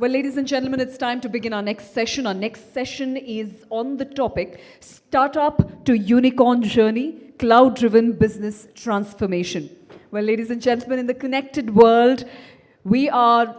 Well, ladies and gentlemen, it's time to begin our next session. Our next session is on the topic Startup to Unicorn Journey, Cloud-Driven Business Transformation. Well, ladies and gentlemen, in the connected world, we are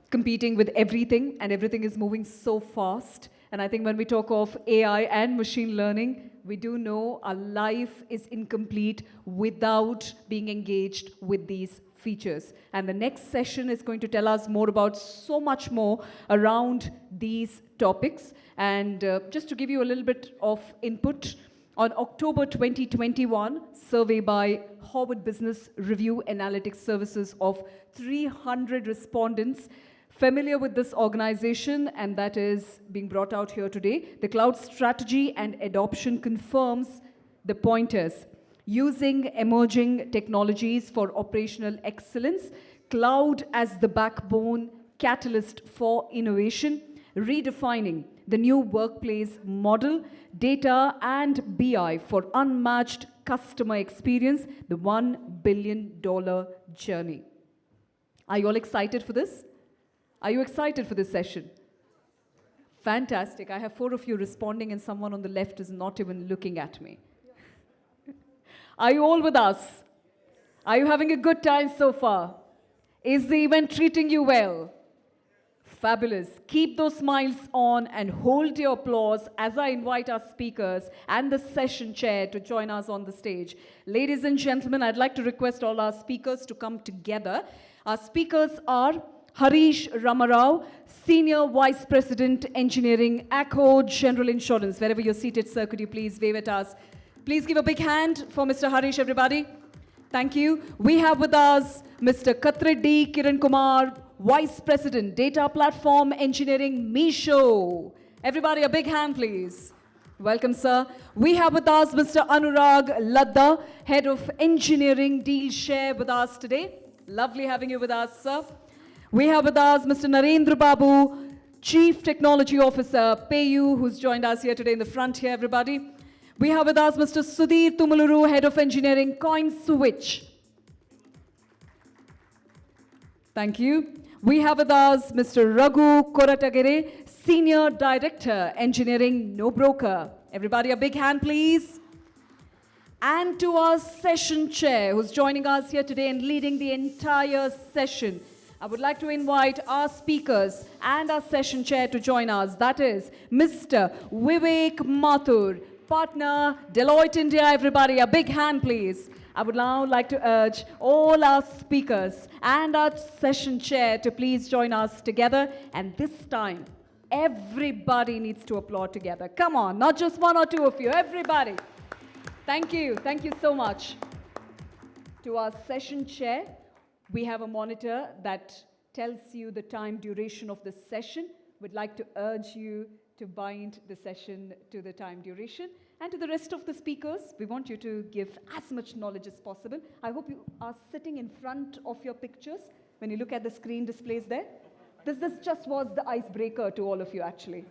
competing with everything, and everything is moving so fast. And I think when we talk of AI and machine learning, we do know our life is incomplete without being engaged with these features. And the next session is going to tell us more about so much more around these topics. And just to give you a little bit of input, on October 2021, survey by Harvard Business Review Analytics Services of 300 respondents familiar with this organization, and that is being brought out here today. The cloud strategy and adoption confirms the pointers. Using emerging technologies for operational excellence, cloud as the backbone catalyst for innovation, redefining the new workplace model, data and BI for unmatched customer experience, the $1 billion journey. Are you all excited for this? Are you excited for this session? Fantastic. I have 4 of you responding and someone on the left is not even looking at me. Are you all with us? Are you having a good time so far? Is the event treating you well? Fabulous. Keep those smiles on and hold your applause as I invite our speakers and the session chair to join us on the stage. Ladies and gentlemen, I'd like to request all our speakers to come together. Our speakers are Harish Ramarao, Senior Vice President, Engineering, Accord General Insurance. Wherever you're seated, sir, could you please wave at us? Please give a big hand for Mr. Harish, everybody. Thank you. We have with us Mr. Katreddy Kiran Kumar, Vice President, Data Platform Engineering, Meesho. Everybody, a big hand, please. Welcome, sir. We have with us Mr. Anurag Ladda, Head of Engineering, DealShare, with us today. Lovely having you with us, sir. We have with us Mr. Narendra Babu, Chief Technology Officer, PayU, who's joined us here today in the front here, everybody. We have with us Mr. Sudhir Tumuluru, Head of Engineering, CoinSwitch. Thank you. We have with us Mr. Raghu Koratagere, Senior Director, Engineering, NoBroker. Everybody, a big hand, please. And to our session chair, who's joining us here today and leading the entire session, I would like to invite our speakers and our session chair to join us. That is Mr. Vivek Mathur, Partner, Deloitte India. Everybody, a big hand, please. I would now like to urge all our speakers and our session chair to please join us together. And this time, everybody needs to applaud together. Come on, not just 1 or 2 of you, everybody. Thank you. Thank you so much. To our session chair, we have a monitor that tells you the time duration of the session. We'd like to urge you to bind the session to the time duration. And to the rest of the speakers, we want you to give as much knowledge as possible. I hope you are sitting in front of your pictures when you look at the screen displays there. This just was the icebreaker to all of you, actually.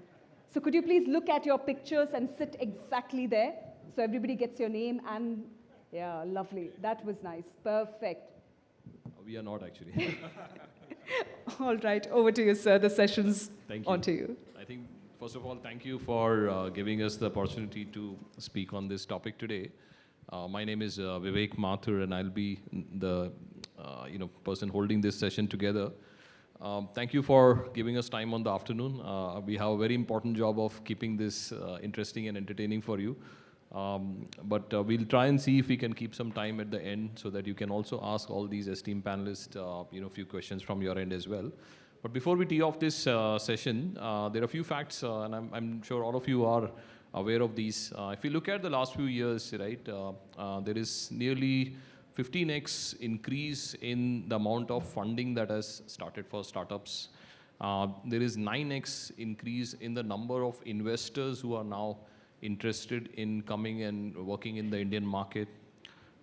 So could you please look at your pictures and sit exactly there so everybody gets your name and, yeah, lovely. That was nice. Perfect. We are not actually. All right, over to you, sir. The session's Thank you. on to you. I think, first of all, thank you for giving us the opportunity to speak on this topic today. My name is Vivek Mathur, and I'll be the person holding this session together. Thank you for giving us time on the afternoon. We have a very important job of keeping this interesting and entertaining for you. But we'll try and see if we can keep some time at the end so that you can also ask all these esteemed panelists, a few questions from your end as well. But before we tee off this session, there are a few facts, and I'm sure all of you are aware of these. If you look at the last few years, right, there is nearly 15x increase in the amount of funding that has started for startups. There is 9x increase in the number of investors who are now interested in coming and working in the Indian market.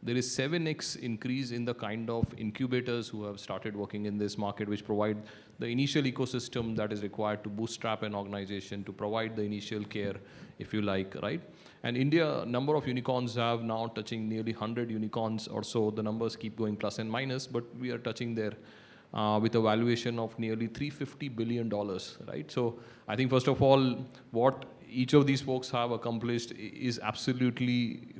There is 7x increase in the kind of incubators who have started working in this market, which provide the initial ecosystem that is required to bootstrap an organization, to provide the initial care, if you like, right? And India, number of unicorns have now touching nearly 100 unicorns or so. The numbers keep going plus and minus, but we are touching there. with a valuation of nearly $350 billion, right? So I think first of all, what each of these folks have accomplished is absolutely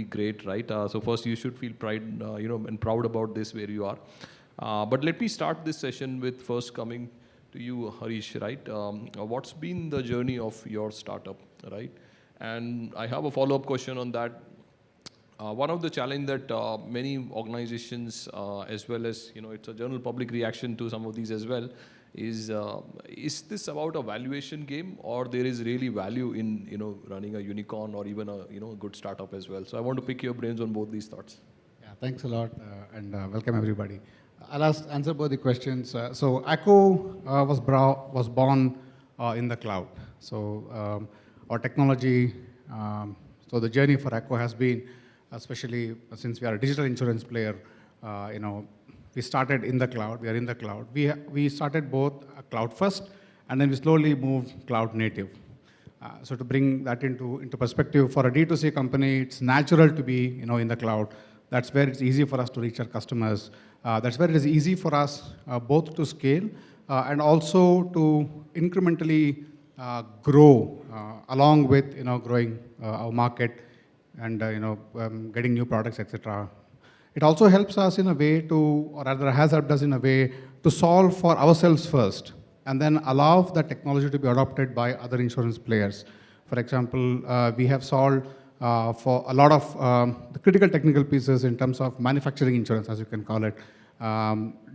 great, right? So first you should feel pride, and proud about this where you are. But let me start this session with first coming to you, Harish, right? What's been the journey of your startup, right? And I have a follow-up question on that. One of the challenge that many organizations, as well as, it's a general public reaction to some of these as well, is this about a valuation game, or there is really value in, running a unicorn or even a, a good startup as well? So I want to pick your brains on both these thoughts. Yeah, thanks a lot, and welcome everybody. I'll answer both the questions. So Acko was born in the cloud. So our technology, so the journey for Acko has been, especially since we are a digital insurance player, we started in the cloud. We are in the cloud. We started both cloud first, and then we slowly moved cloud native. So to bring that into perspective, for a D2C company, it's natural to be in the cloud. That's where it's easy for us to reach our customers. That's where it is easy for us both to scale and also to incrementally grow along with growing our market and getting new products, etc. It also helps us in a way to, or rather has helped us in a way to solve for ourselves first, and then allow the technology to be adopted by other insurance players. For example, we have solved for a lot of the critical technical pieces in terms of manufacturing insurance, as you can call it,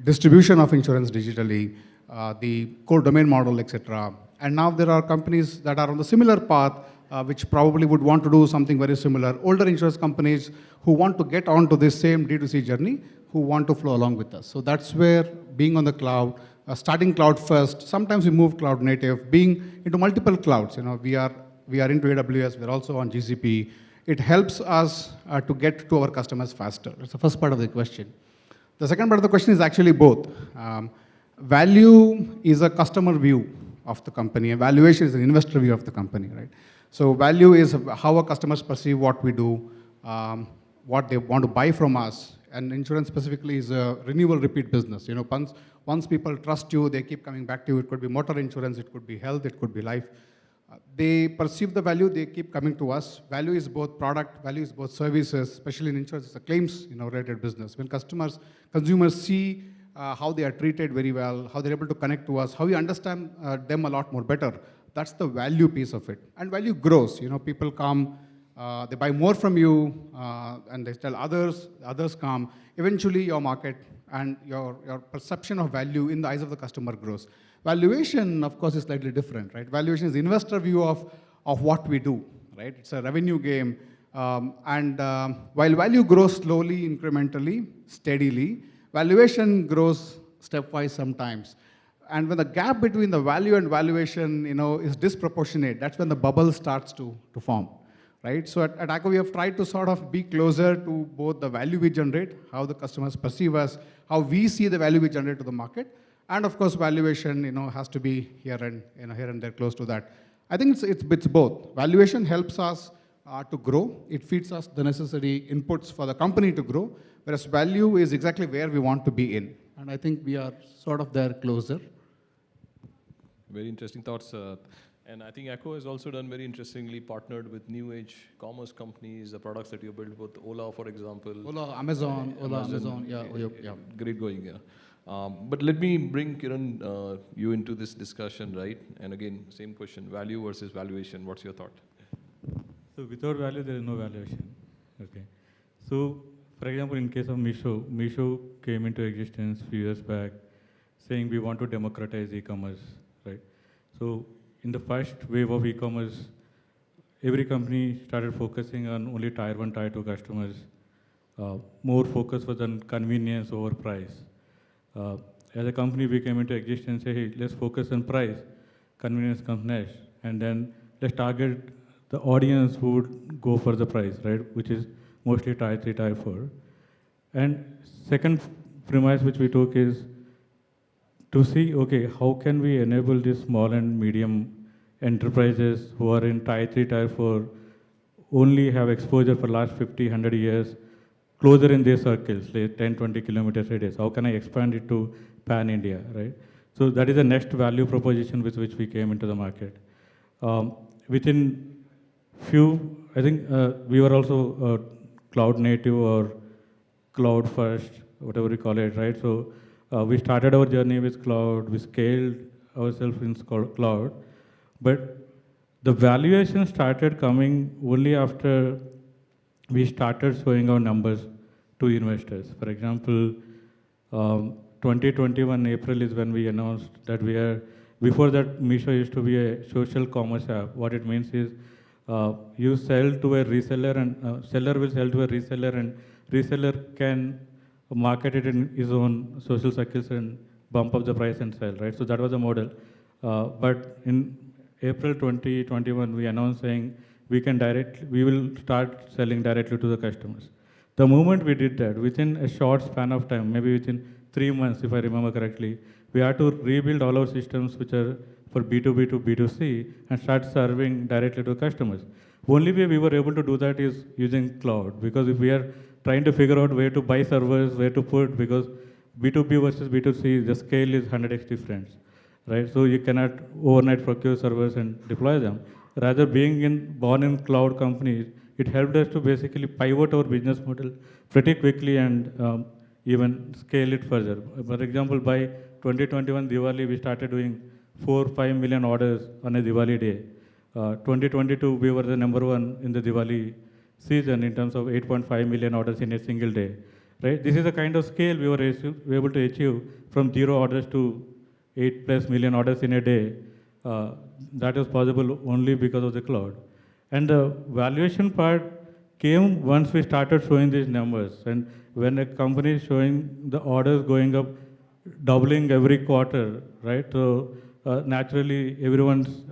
distribution of insurance digitally, the core domain model, etc. And now there are companies that are on the similar path, which probably would want to do something very similar. Older insurance companies who want to get onto this same D2C journey, who want to flow along with us. So that's where being on the cloud, starting cloud first, sometimes we move cloud native, being into multiple clouds. We are into AWS, we're also on GCP. It helps us to get to our customers faster. That's the first part of the question. The second part of the question is actually both. Value is a customer view of the company, and valuation is an investor view of the company, right? So value is how our customers perceive what we do, what they want to buy from us, and insurance specifically is a renewal repeat business. Once people trust you, they keep coming back to you. It could be motor insurance, it could be health, it could be life. They perceive the value, they keep coming to us. Value is both product, value is both services, especially in insurance, it's a claims related business. When consumers see how they are treated very well, how they're able to connect to us, how we understand them a lot more better, that's the value piece of it. And value grows. People come, they buy more from you, and they tell others come. Eventually, your market and your perception of value in the eyes of the customer grows. Valuation, of course, is slightly different, right? Valuation is the investor view of what we do, right? It's a revenue game. While value grows slowly, incrementally, steadily, valuation grows stepwise sometimes. And when the gap between the value and valuation, is disproportionate, that's when the bubble starts to form, right? So at Acko, we have tried to sort of be closer to both the value we generate, how the customers perceive us, how we see the value we generate to the market, and of course, valuation, has to be here and there close to that. I think it's both. Valuation helps us to grow. It feeds us the necessary inputs for the company to grow, whereas value is exactly where we want to be in. And I think we are sort of there closer. Very interesting thoughts. And I think Acko has also done very interestingly, partnered with new age commerce companies, the products that you built with Ola, for example. Amazon, yeah. Great going, yeah. But let me bring Kiran, you into this discussion, right? And again, same question, value versus valuation. What's your thought? So without value, there is no valuation. Okay. So for example, in case of Meesho came into existence a few years back, saying we want to democratize e-commerce, right? So in the first wave of e-commerce, every company started focusing on only tier 1, tier 2 customers. More focus was on convenience over price. As a company, we came into existence and say, hey, let's focus on price, convenience comes next, and then let's target the audience who would go for the price, right, which is mostly tier 3, tier 4. And second premise which we took is to see, okay, how can we enable these small and medium enterprises who are in tier 3, tier 4, only have exposure for last 50, 100 years closer in their circles, like 10, 20 kilometers radius. How can I expand it to pan-India, right? So that is the next value proposition with which we came into the market. Within few, I think we were also cloud native or cloud first, whatever we call it, right? So we started our journey with cloud, we scaled ourselves in cloud, but the valuation started coming only after we started showing our numbers to investors. For example, 2021 April is when we announced that we are, before that Meesho used to be a social commerce app. What it means is you sell to a reseller and seller will sell to a reseller and reseller can market it in his own social circles and bump up the price and sell, right? So that was the model. But in April 2021, we announced saying we will start selling directly to the customers. The moment we did that, within a short span of time, maybe within 3 months, if I remember correctly, we had to rebuild all our systems which are for B2B to B2C and start serving directly to customers. Only way we were able to do that is using cloud, because if we are trying to figure out where to buy servers, where to put, because B2B versus B2C, the scale is 100x difference, right? So you cannot overnight procure servers and deploy them. Rather, born in cloud companies, it helped us to basically pivot our business model pretty quickly and even scale it further. For example, by 2021 Diwali, we started doing 4-5 million orders on a Diwali day. 2022, we were the number one in the Diwali season in terms of 8.5 million orders in a single day. Right? This is the kind of scale we were able to achieve from 0 orders to 8+ million orders in a day. That was possible only because of the cloud. And the valuation part came once we started showing these numbers. And when a company is showing the orders going up, doubling every quarter, right? So naturally,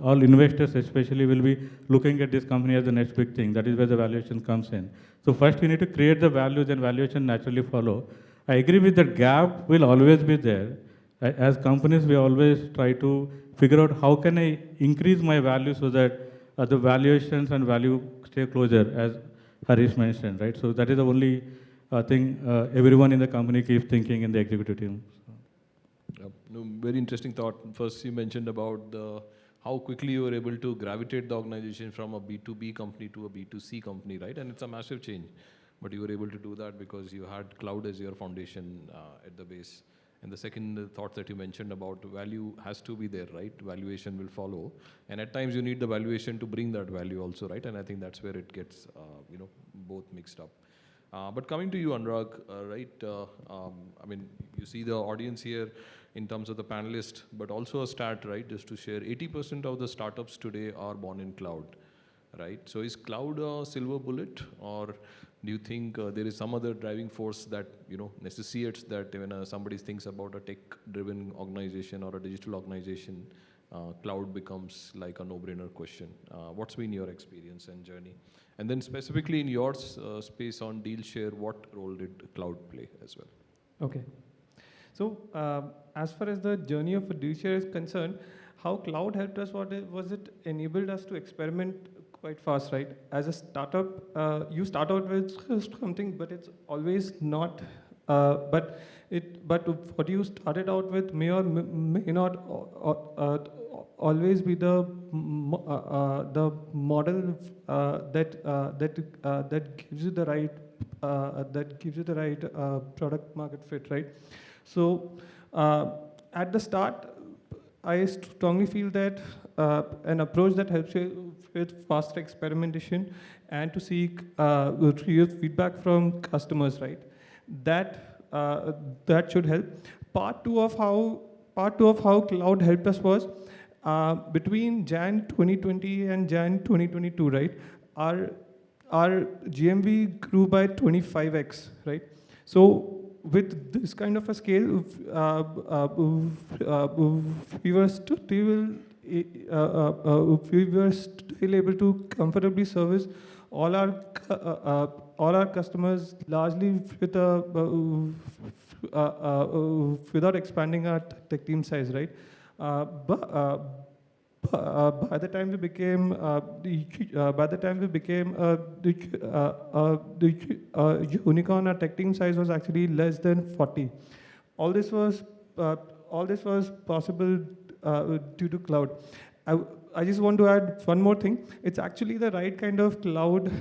all investors especially will be looking at this company as the next big thing. That is where the valuation comes in. So first we need to create the value, then valuation naturally follow. I agree with that gap will always be there. As companies, we always try to figure out how can I increase my value so that the valuations and value stay closer, as Harish mentioned, right? So that is the only thing everyone in the company keeps thinking in the executive team. No, very interesting thought. First, you mentioned about how quickly you were able to gravitate the organization from a B2B company to a B2C company, right? And it's a massive change. But you were able to do that because you had cloud as your foundation at the base. And the second thought that you mentioned about value has to be there, right? Valuation will follow. And at times you need the valuation to bring that value also, right? And I think that's where it gets, both mixed up. But coming to you, Anurag, right? I mean, you see the audience here in terms of the panelists, but also a stat, right? Just to share, 80% of the startups today are born in cloud, right? So is cloud a silver bullet, or do you think there is some other driving force that necessitates that when somebody thinks about a tech-driven organization or a digital organization, cloud becomes like a no-brainer question? What's been your experience and journey? And then specifically in your space on DealShare, what role did cloud play as well? Okay. So as far as the journey of DealShare is concerned, how cloud helped us, was it enabled us to experiment quite fast, right? As a startup, you start out with something, but it's always not, but what you started out with may or may not always be the model that gives you the right product market fit, right? So at the start, I strongly feel that an approach that helps you with faster experimentation and to seek real feedback from customers, right? That should help. Part two of how cloud helped us was between Jan 2020 and Jan 2022, right? Our GMV grew by 25x, right? So with this kind of a scale, we were still able to comfortably service all our customers largely with without expanding our tech team size, right? by the time we became the unicorn, our tech team size was actually less than 40. All this was possible due to cloud. I just want to add one more thing. It's actually the right kind of cloud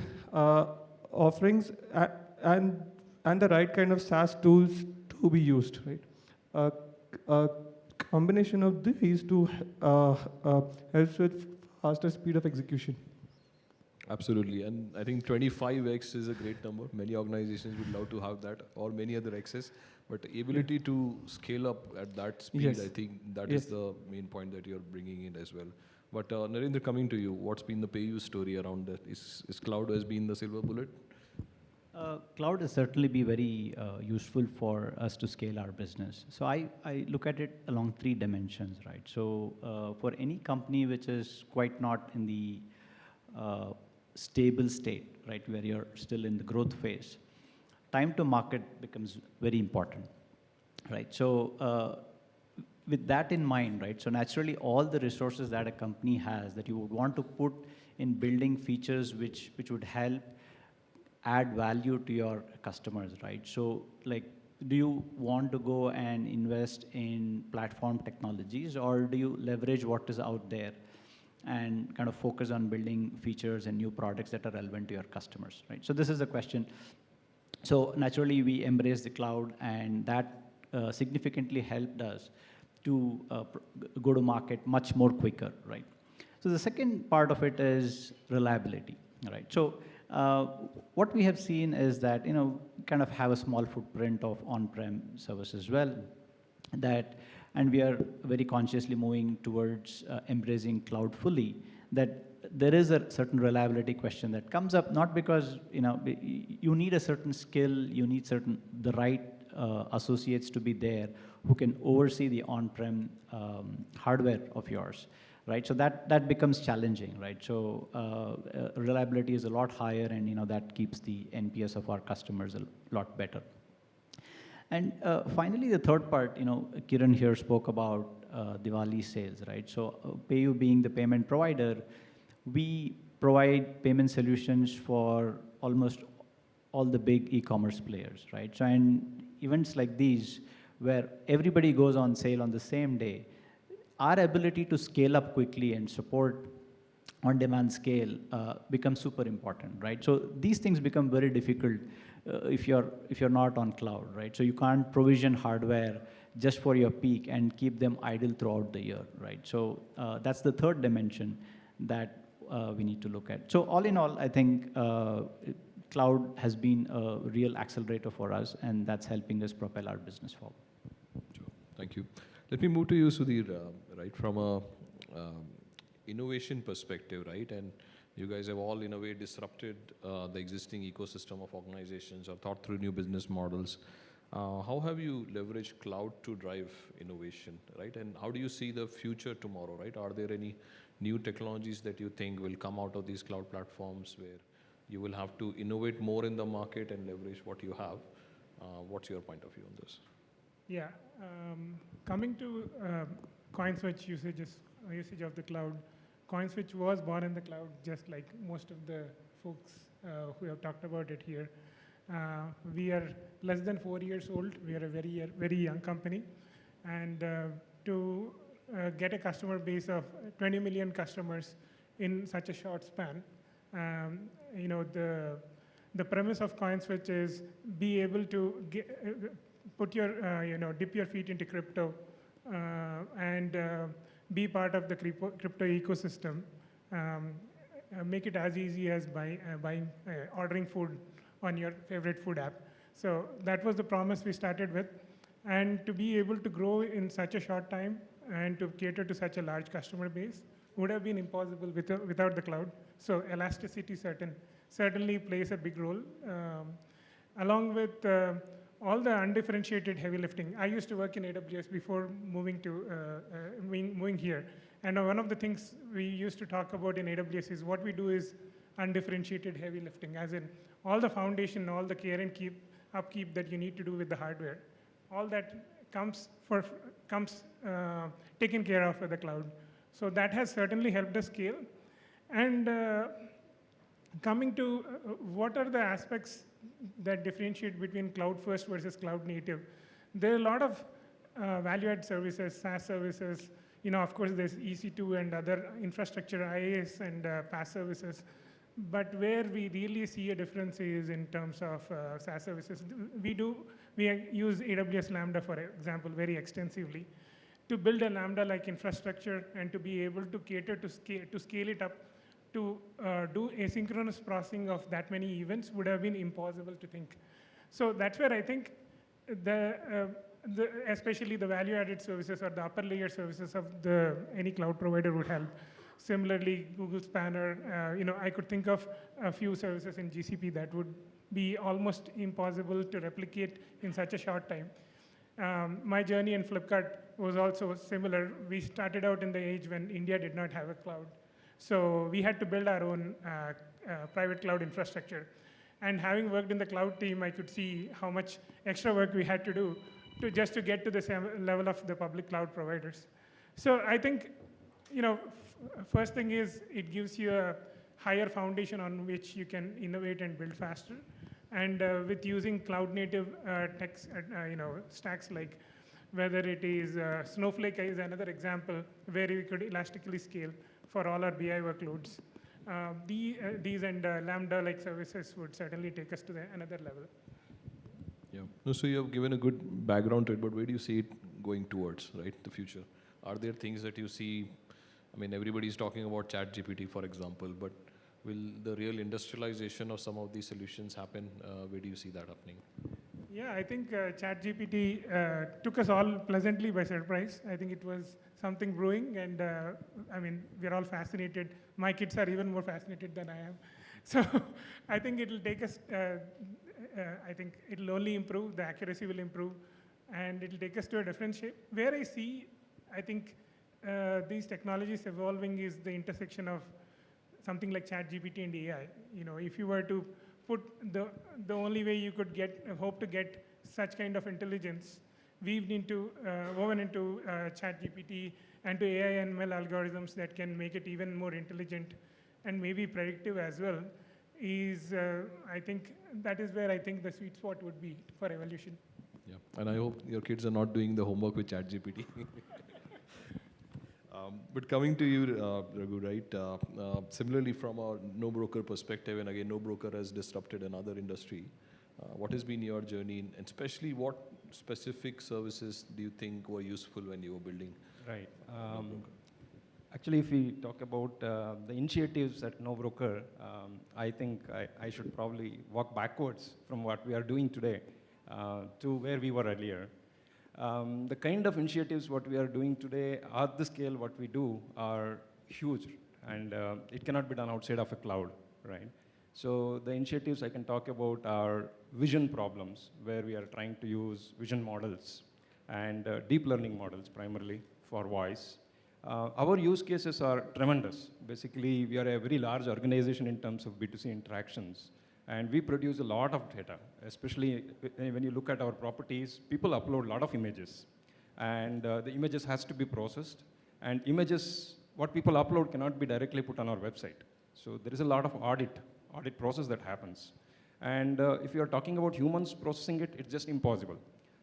offerings and the right kind of SaaS tools to be used, right? A combination of these two helps with faster speed of execution. Absolutely, and I think 25x is a great number. Many organizations would love to have that, or many other x's. But the ability to scale up at that speed, Yes. I think that is the main point that you're bringing in as well. But Narendra, coming to you, what's been the PayU story around that? Is cloud has been the silver bullet? Cloud has certainly be very useful for us to scale our business. So I look at it along 3 dimensions, right? So for any company which is quite not in the stable state, right, where you're still in the growth phase, time to market becomes very important, right? So with that in mind, right, so naturally all the resources that a company has that you would want to put in building features which would help add value to your customers, right? So like, do you want to go and invest in platform technologies, or do you leverage what is out there and kind of focus on building features and new products that are relevant to your customers, right? So this is the question. So naturally we embrace the cloud, and that significantly helped us to go to market much more quicker, right? So the second part of it is reliability, right? So what we have seen is that, you know, kind of have a small footprint of on-prem service as well, and we are very consciously moving towards embracing cloud fully, that there is a certain reliability question that comes up, not because, you know, you need a certain skill, you need the right associates to be there who can oversee the on-prem hardware of yours, right? So that becomes challenging, right? So reliability is a lot higher, and, you know, that keeps the NPS of our customers a lot better. And finally, the third part, you know, Kiran here spoke about Diwali sales, right? So PayU being the payment provider, we provide payment solutions for almost all the big e-commerce players, right? So, and events like these, where everybody goes on sale on the same day, our ability to scale up quickly and support on-demand scale becomes super important, right? So these things become very difficult if you're not on cloud, right? So you can't provision hardware just for your peak and keep them idle throughout the year, right? So that's the third dimension that we need to look at. So all in all, I think cloud has been a real accelerator for us, and that's helping us propel our business forward. Sure. Thank you. Let me move to you, Sudhir, right, from a innovation perspective, right? And you guys have all, in a way, disrupted the existing ecosystem of organizations or thought through new business models. How have you leveraged cloud to drive innovation, right? And how do you see the future tomorrow, right? Are there any new technologies that you think will come out of these cloud platforms where you will have to innovate more in the market and leverage what you have? What's your point of view on this? Yeah, coming to CoinSwitch usage of the cloud, CoinSwitch was born in the cloud, just like most of the folks who have talked about it here. We are less than 4 years old. We are a very young company, and to get a customer base of 20 million customers in such a short span, you know, the premise of CoinSwitch is be able to put your, you know, dip your feet into crypto and be part of the crypto ecosystem. Make it as easy as ordering food on your favorite food app. So that was the promise we started with. And to be able to grow in such a short time and to cater to such a large customer base would have been impossible without the cloud. So elasticity certainly plays a big role. Along with all the undifferentiated heavy lifting. I used to work in AWS before moving here. And one of the things we used to talk about in AWS is what we do is undifferentiated heavy lifting, as in all the foundation, all the care and upkeep that you need to do with the hardware. All that comes taken care of with the cloud. So that has certainly helped us scale. And coming to what are the aspects that differentiate between cloud first versus cloud native, there are a lot of value-add services, SaaS services. Of course, there's EC2 and other infrastructure, IaaS and PaaS services. But where we really see a difference is in terms of SaaS services. We use AWS Lambda, for example, very extensively. To build a Lambda-like infrastructure and to be able to cater to scale it up to do asynchronous processing of that many events would have been impossible to think. So that's where I think especially the value-added services or the upper layer services of any cloud provider would help. Similarly, Google Spanner, I could think of a few services in GCP that would be almost impossible to replicate in such a short time. My journey in Flipkart was also similar. We started out in the age when India did not have a cloud. So we had to build our own private cloud infrastructure. And having worked in the cloud team, I could see how much extra work we had to do just to get to the same level of the public cloud providers. So I think, first thing is it gives you a higher foundation on which you can innovate and build faster. And with using cloud native stacks, like whether it is Snowflake is another example where we could elastically scale for all our BI workloads. These and Lambda-like services would certainly take us to another level. Yeah. No, so you have given a good background to it, but where do you see it going towards, right, the future? Are there things that you see? I mean, everybody's talking about ChatGPT, for example, but will the real industrialization of some of these solutions happen? Where do you see that happening? Yeah, I think ChatGPT took us all pleasantly by surprise. I think it was something brewing, and we're all fascinated. My kids are even more fascinated than I am. So I think it'll take us, I think it'll only improve, the accuracy will improve, and it'll take us to a different shape. Where I see, I think, these technologies evolving is the intersection of something like ChatGPT and AI. If you were to put the only way you could hope to get such kind of intelligence woven into ChatGPT and to AI and ML algorithms that can make it even more intelligent and maybe predictive as well, is I think that is where I think the sweet spot would be for evolution. Yeah, and I hope your kids are not doing the homework with ChatGPT. But coming to you, Raghu, right? Similarly, from a no-broker perspective, and again, no-broker has disrupted another industry. What has been your journey, and especially what specific services do you think were useful when you were building? Right. Actually, if we talk about the initiatives at NoBroker, I think I should probably walk backwards from what we are doing today to where we were earlier. The kind of initiatives what we are doing today at the scale what we do are huge, and it cannot be done outside of a cloud, right? So the initiatives I can talk about are vision problems, where we are trying to use vision models and deep learning models primarily for voice. Our use cases are tremendous. Basically, we are a very large organization in terms of B2C interactions. And we produce a lot of data, especially when you look at our properties, people upload a lot of images. And the images has to be processed. And images, what people upload cannot be directly put on our website. So there is a lot of audit process that happens. And if you are talking about humans processing it, it's just impossible.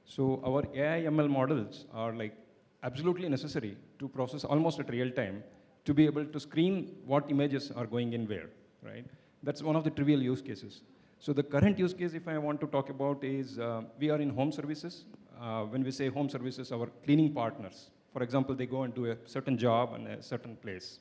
So our AI ML models are like absolutely necessary to process almost at real time to be able to screen what images are going in where, right? That's one of the trivial use cases. So the current use case, if I want to talk about, is we are in home services. When we say home services, our cleaning partners, for example, they go and do a certain job in a certain place.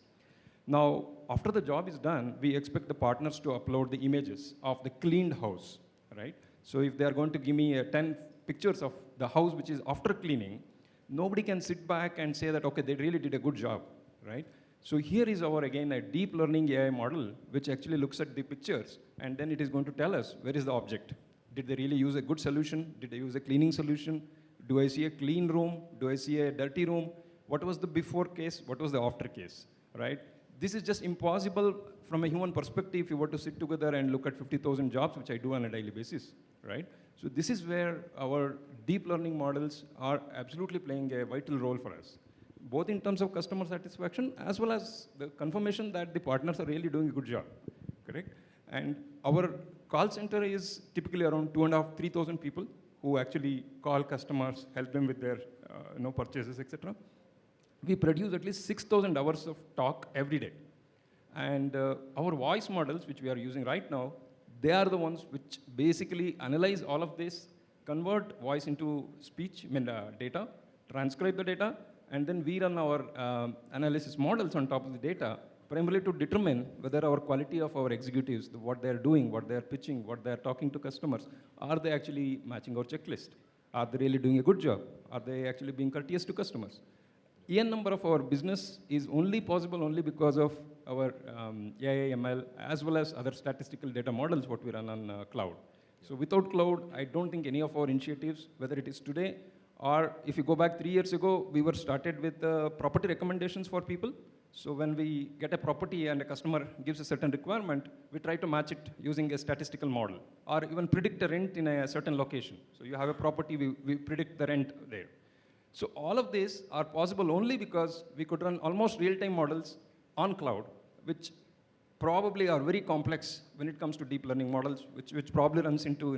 Now, after the job is done, we expect the partners to upload the images of the cleaned house, right? So if they are going to give me 10 pictures of the house which is after cleaning, nobody can sit back and say that, okay, they really did a good job, right? So here is our, again, a deep learning AI model, which actually looks at the pictures, and then it is going to tell us, where is the object? Did they really use a good solution? Did they use a cleaning solution? Do I see a clean room? Do I see a dirty room? What was the before case? What was the after case, right? This is just impossible from a human perspective if you were to sit together and look at 50,000 jobs, which I do on a daily basis, right? So this is where our deep learning models are absolutely playing a vital role for us. both in terms of customer satisfaction as well as the confirmation that the partners are really doing a good job, correct? And our call center is typically around 2,500, 3,000 people who actually call customers, help them with their purchases, etc. We produce at least 6,000 hours of talk every day. And our voice models, which we are using right now, they are the ones which basically analyze all of this, convert voice into speech, data, transcribe the data, and then we run our analysis models on top of the data, primarily to determine whether our quality of our executives, what they're doing, what they're pitching, what they're talking to customers, are they actually matching our checklist? Are they really doing a good job? Are they actually being courteous to customers? En number of our business is only possible only because of our AI, ML, as well as other statistical data models what we run on cloud. So without cloud, I don't think any of our initiatives, whether it is today or if you go back 3 years ago, we were started with property recommendations for people. So when we get a property and a customer gives a certain requirement, we try to match it using a statistical model or even predict the rent in a certain location. So you have a property, we predict the rent there. So all of these are possible only because we could run almost real-time models on cloud, which probably are very complex when it comes to deep learning models, which probably runs into,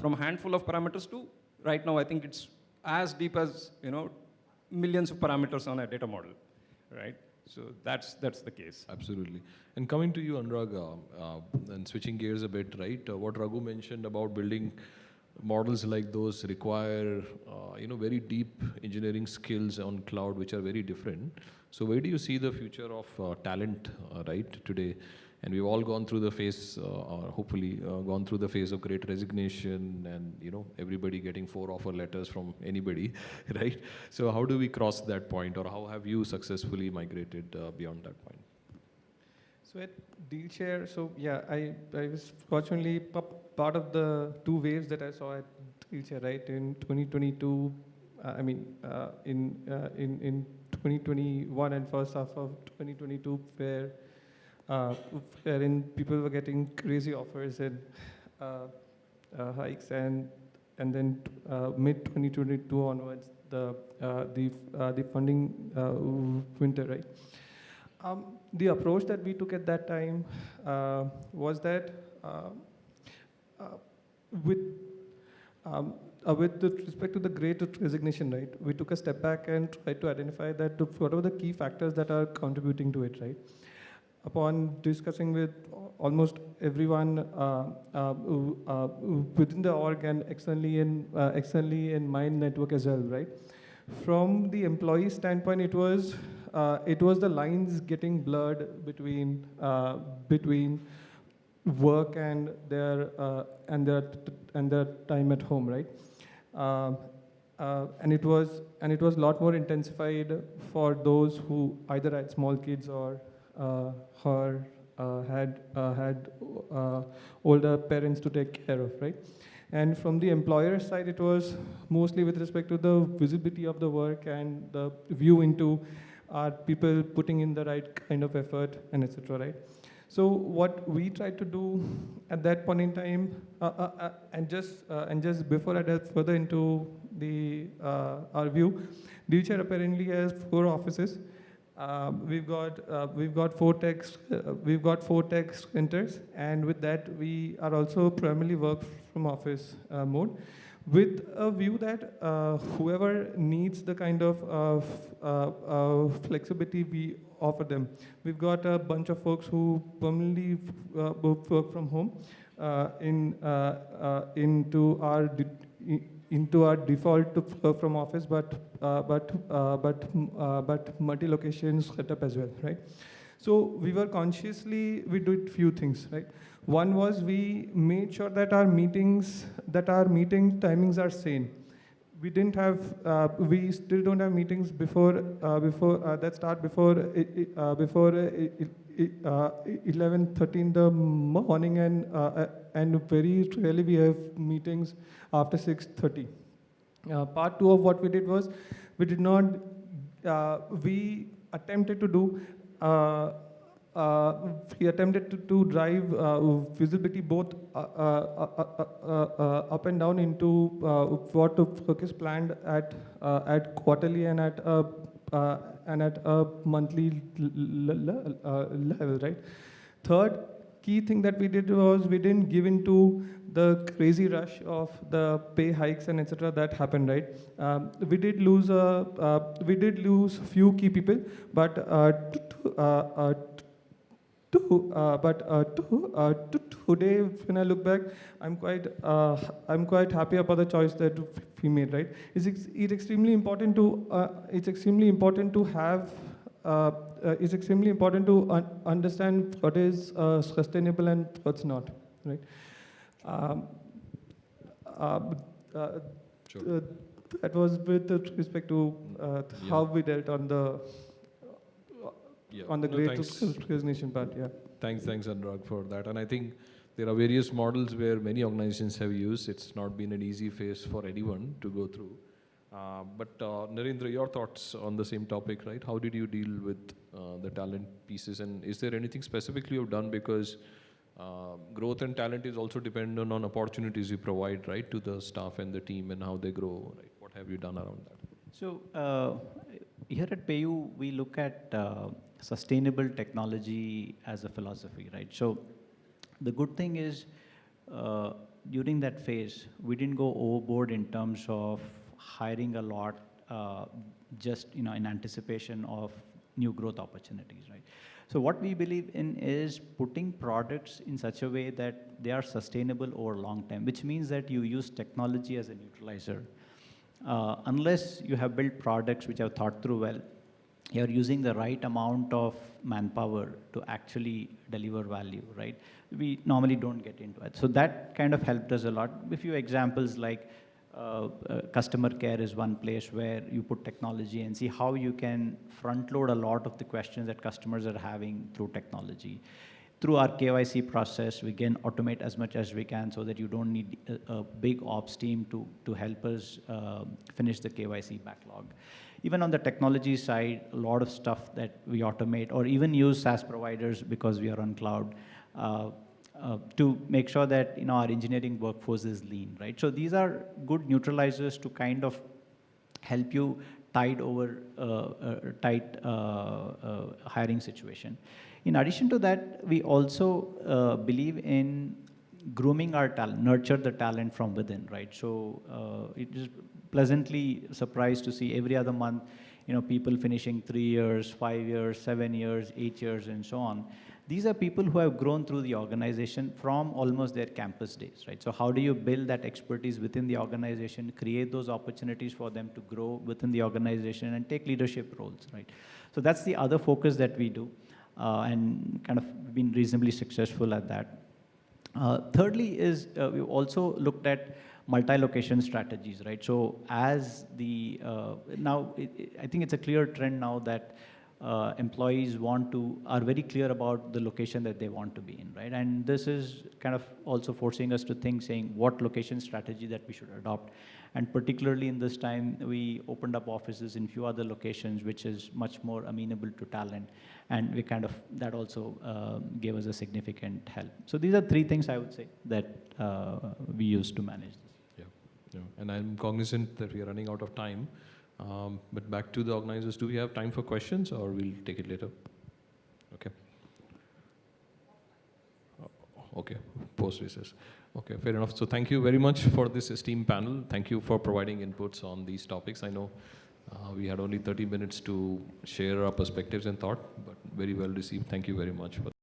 from a handful of parameters to, right now I think it's as deep as, millions of parameters on a data model, right? So that's the case. Absolutely. And coming to you, Anurag, and switching gears a bit, right? What Raghu mentioned about building models like those require, very deep engineering skills on cloud, which are very different. So where do you see the future of talent, right, today? And we've all gone through the phase, or hopefully gone through the phase of great resignation and, everybody getting 4 offer letters from anybody, right? So how do we cross that point, or how have you successfully migrated beyond that point? So at Dealshare, so yeah, I was fortunately part of the 2 waves that I saw at Dealshare, right? In 2022, in 2021 and first half of 2022, wherein people were getting crazy offers and hikes, and then mid 2022 onwards, the funding winter, right? The approach that we took at that time was that with respect to the great resignation, right, we took a step back and tried to identify that what are the key factors that are contributing to it, right? Upon discussing with almost everyone within the org and externally in my network as well, right? From the employee standpoint, it was the lines getting blurred between work and their time at home, right? And it was a lot more intensified for those who either had small kids or had older parents to take care of, right? And from the employer side, it was mostly with respect to the visibility of the work and the view into are people putting in the right kind of effort and etc., right? So what we tried to do at that point in time, and just before I delve further into our view, Dealshare apparently has 4 offices. We've got 4 tech centers, and with that we are also primarily work from office mode, with a view that whoever needs the kind of flexibility we offer them. We've got a bunch of folks who permanently work from home into our default to work from office, but multi-location setup as well, right? So we did few things, right? One was we made sure that our meeting timings are sane. We still don't have meetings that start before 11:30 in the morning, and very rarely we have meetings after 6:30. Part 2 of what we did was we attempted to drive visibility both up and down into what the work is planned at quarterly and at and at a monthly level, right? Third key thing that we did was we didn't give into the crazy rush of the pay hikes and etc. that happened, right? We did lose few key people, but today, when I look back, I'm quite happy about the choice that we made. Right? It's extremely important to understand what is sustainable and what's not. Right? Sure. That was with respect to how we dealt on the great thanks. resignation part. Yeah. Thanks, Anurag, for that. And I think there are various models where many organizations have used. It's not been an easy phase for anyone to go through. But Narendra, your thoughts on the same topic, right? How did you deal with the talent pieces? And is there anything specifically you've done? Because growth and talent is also dependent on opportunities you provide, right, to the staff and the team and how they grow, right? What have you done around that? So here at PayU, we look at sustainable technology as a philosophy, right? So the good thing is during that phase, we didn't go overboard in terms of hiring a lot just in anticipation of new growth opportunities, right? So what we believe in is putting products in such a way that they are sustainable over long time, which means that you use technology as a neutralizer. Unless you have built products which are thought through well, you're using the right amount of manpower to actually deliver value, right? We normally don't get into it. So that kind of helped us a lot. A few examples like customer care is one place where you put technology and see how you can front load a lot of the questions that customers are having through technology. Through our KYC process, we can automate as much as we can so that you don't need a big ops team to help us finish the KYC backlog. Even on the technology side, a lot of stuff that we automate or even use SaaS providers because we are on cloud to make sure that our engineering workforce is lean, right? So these are good neutralizers to kind of help you tide over a tight hiring situation. In addition to that, we also believe in grooming our talent, nurture the talent from within, right? So it is pleasantly surprised to see every other month, people finishing 3 years, 5 years, 7 years, 8 years, and so on. These are people who have grown through the organization from almost their campus days, right? So how do you build that expertise within the organization, create those opportunities for them to grow within the organization and take leadership roles, right? So that's the other focus that we do and kind of been reasonably successful at that. Thirdly is we've also looked at multi-location strategies, right? So as the, now I think it's a clear trend now that employees are very clear about the location that they want to be in, right? And this is kind of also forcing us to think, saying what location strategy that we should adopt. And particularly in this time, we opened up offices in few other locations, which is much more amenable to talent. And we kind of, that also gave us a significant help. So these are 3 things I would say that we use to manage this. Yeah. And I'm cognizant that we are running out of time. But back to the organizers, do we have time for questions or we'll take it later? Okay. Okay, post recess. Okay, fair enough. So thank you very much for this esteemed panel. Thank you for providing inputs on these topics. I know we had only 30 minutes to share our perspectives and thought, but very well received. Thank you very much for